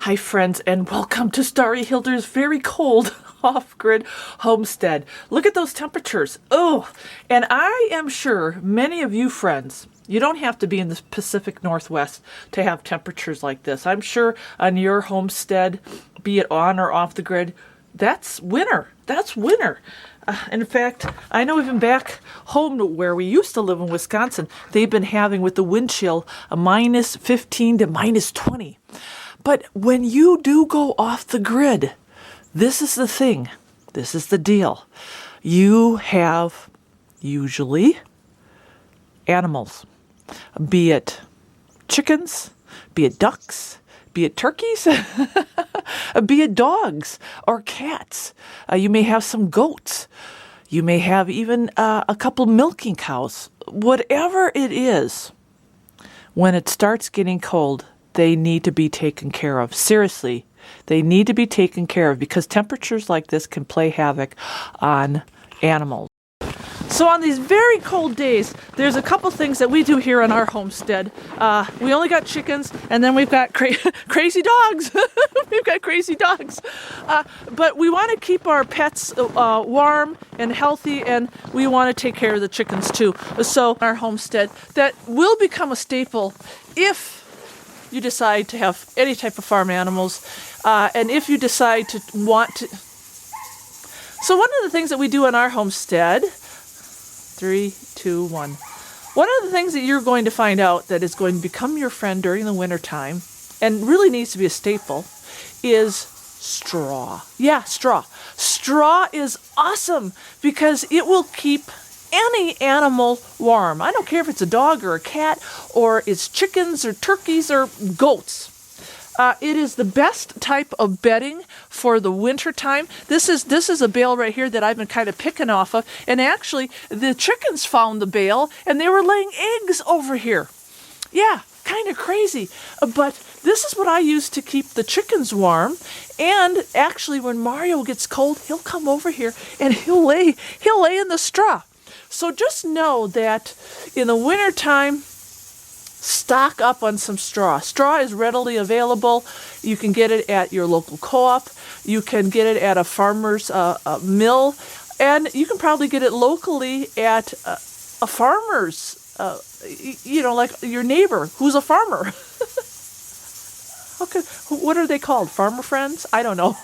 Hi friends, and welcome to Starry Hilder's very cold off-grid homestead. Look at those temperatures. Oh, and I am sure many of you friends, you don't have to be in the Pacific Northwest to have temperatures like this. I'm sure on your homestead, be it on or off the grid, that's winter. That's winter. In fact, I know even back home where we used to live in Wisconsin, they've been having with the wind chill a minus 15 to minus 20. But when you do go off the grid, this is the thing. This is the deal. You have usually animals, be it chickens, be it ducks, be it turkeys, be it dogs or cats. You may have some goats. You may have even a couple milking cows. Whatever it is, when it starts getting cold, they need to be taken care of. Seriously, they need to be taken care of because temperatures like this can play havoc on animals. So on these very cold days, there's a couple things that we do here on our homestead. We only got chickens, and then we've got crazy dogs. We've got crazy dogs. But we want to keep our pets warm and healthy, and we want to take care of the chickens too. So our homestead, that will become a staple if you decide to have any type of farm animals, and if you decide to want to. So one of the things that we do on our homestead, 3, 2, 1. One of the things that you're going to find out that is going to become your friend during the winter time, and really needs to be a staple, is straw. Yeah, straw. Straw is awesome because it will keep any animal warm. I don't care if it's a dog or a cat or it's chickens or turkeys or goats. It is the best type of bedding for the winter time. This is a bale right here that I've been kind of picking off of, and actually the chickens found the bale and they were laying eggs over here. Yeah, kind of crazy, but this is what I use to keep the chickens warm. And actually, when Mario gets cold, he'll come over here and he'll lay in the straw. So just know that in the wintertime, stock up on some straw. Straw is readily available. You can get it at your local co-op. You can get it at a farmer's mill. And you can probably get it locally at a farmer's, like your neighbor who's a farmer. Okay, what are they called? Farmer friends? I don't know.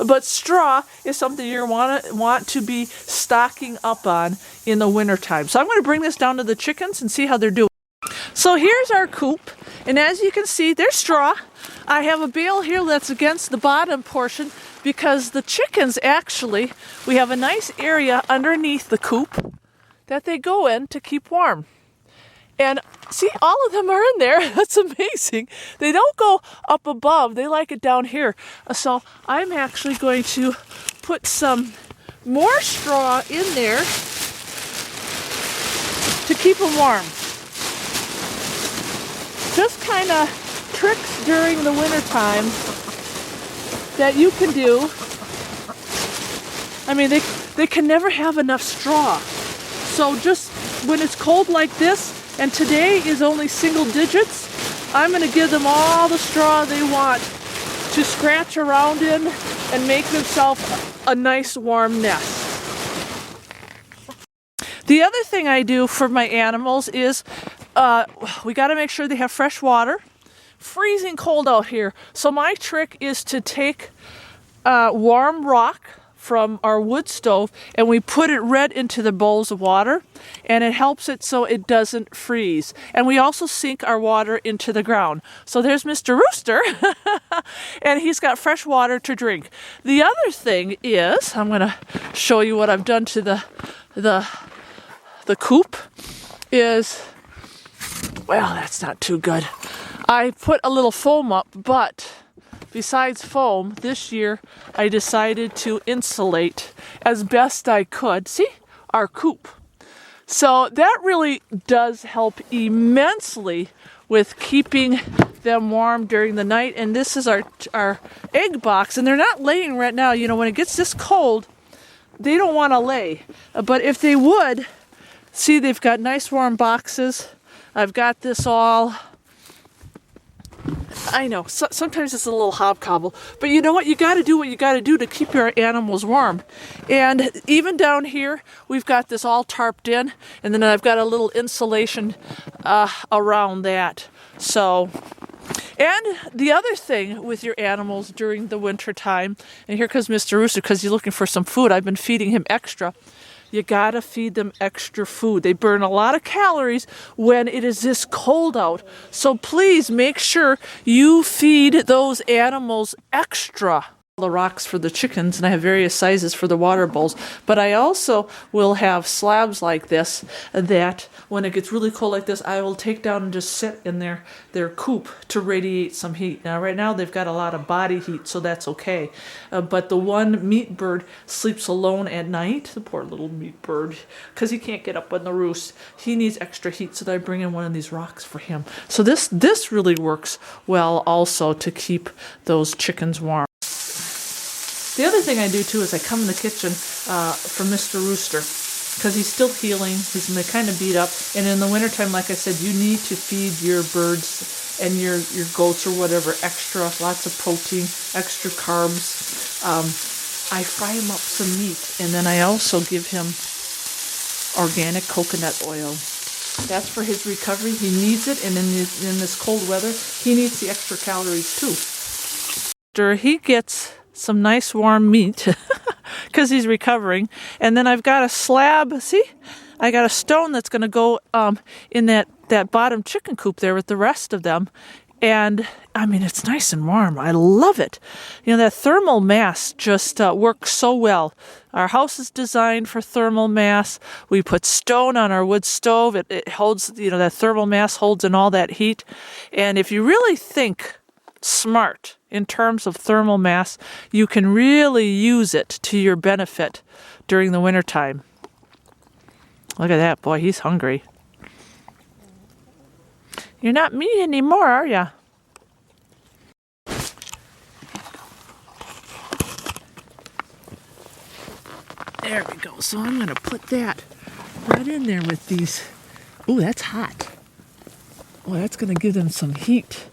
But straw is something you want to be stocking up on in the wintertime. So I'm going to bring this down to the chickens and see how they're doing. So here's our coop, and as you can see, there's straw. I have a bale here that's against the bottom portion because the chickens actually, we have a nice area underneath the coop that they go in to keep warm. And see, all of them are in there. That's amazing. They don't go up above. They like it down here. So I'm actually going to put some more straw in there to keep them warm. Just kind of tricks during the winter time that you can do. I mean, they can never have enough straw. So just when it's cold like this, and today is only single digits, I'm going to give them all the straw they want to scratch around in and make themselves a nice warm nest. The other thing I do for my animals is we got to make sure they have fresh water. Freezing cold out here. So my trick is to take warm rock from our wood stove and we put it right into the bowls of water, and it helps it so it doesn't freeze. And we also sink our water into the ground. So there's Mr. Rooster and he's got fresh water to drink. The other thing is, I'm going to show you what I've done to the coop is, well, that's not too good. I put a little foam up, but besides foam, this year I decided to insulate as best I could. See? Our coop. So that really does help immensely with keeping them warm during the night. And this is our egg box, and they're not laying right now. You know, when it gets this cold, they don't want to lay. But if they would, see, they've got nice warm boxes. I've got this all I know, sometimes it's a little hobcobble, but you know what? You got to do what you got to do to keep your animals warm. And even down here, we've got this all tarped in, and then I've got a little insulation around that. So, and the other thing with your animals during the winter time, and here comes Mr. Rooster because he's looking for some food. I've been feeding him extra. You gotta feed them extra food. They burn a lot of calories when it is this cold out. So please make sure you feed those animals extra. The rocks for the chickens, and I have various sizes for the water bowls, but I also will have slabs like this that when it gets really cold like this, I will take down and just sit in their coop to radiate some heat. Now right now they've got a lot of body heat, so that's okay, but the one meat bird sleeps alone at night, the poor little meat bird, because he can't get up on the roost. He needs extra heat, so I bring in one of these rocks for him. So this really works well also to keep those chickens warm. The other thing I do too is I come in the kitchen for Mr. Rooster because he's still healing. He's kind of beat up. And in the wintertime, like I said, you need to feed your birds and your goats or whatever extra, lots of protein, extra carbs. I fry him up some meat, and then I also give him organic coconut oil. That's for his recovery. He needs it, and in this cold weather, he needs the extra calories too. He gets some nice warm meat because he's recovering, and then I've got a slab. See, I got a stone that's going to go in that bottom chicken coop there with the rest of them, and I mean it's nice and warm. I love it. You know, that thermal mass just works so well. Our house is designed for thermal mass. We put stone on our wood stove. It holds, you know, that thermal mass holds in all that heat, and if you really think smart in terms of thermal mass, you can really use it to your benefit during the wintertime. Look at that, boy, he's hungry. You're not meat anymore, are ya? There we go. So I'm going to put that right in there with these. Ooh, that's hot. Oh, that's going to give them some heat.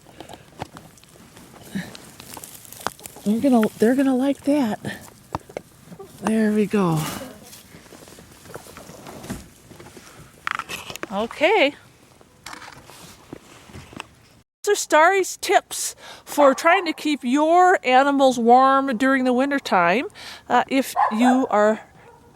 They're gonna like that. There we go. Okay. Those are Starry's tips for trying to keep your animals warm during the wintertime. If you are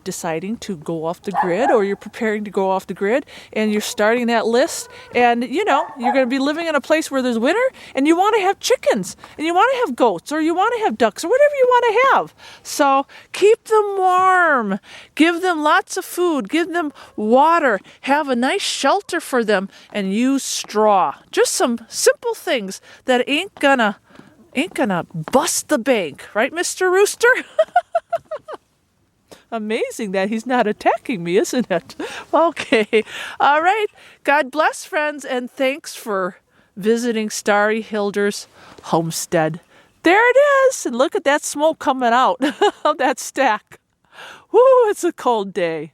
deciding to go off the grid, or you're preparing to go off the grid and you're starting that list, and you know you're going to be living in a place where there's winter and you want to have chickens and you want to have goats or you want to have ducks or whatever you want to have. So keep them warm, give them lots of food, give them water, have a nice shelter for them, and use straw. Just some simple things that ain't gonna bust the bank, right, Mr. Rooster? Amazing that he's not attacking me, isn't it? Okay. All right. God bless, friends, and thanks for visiting Starry Hilder's homestead. There it is. And look at that smoke coming out of that stack. Woo, it's a cold day.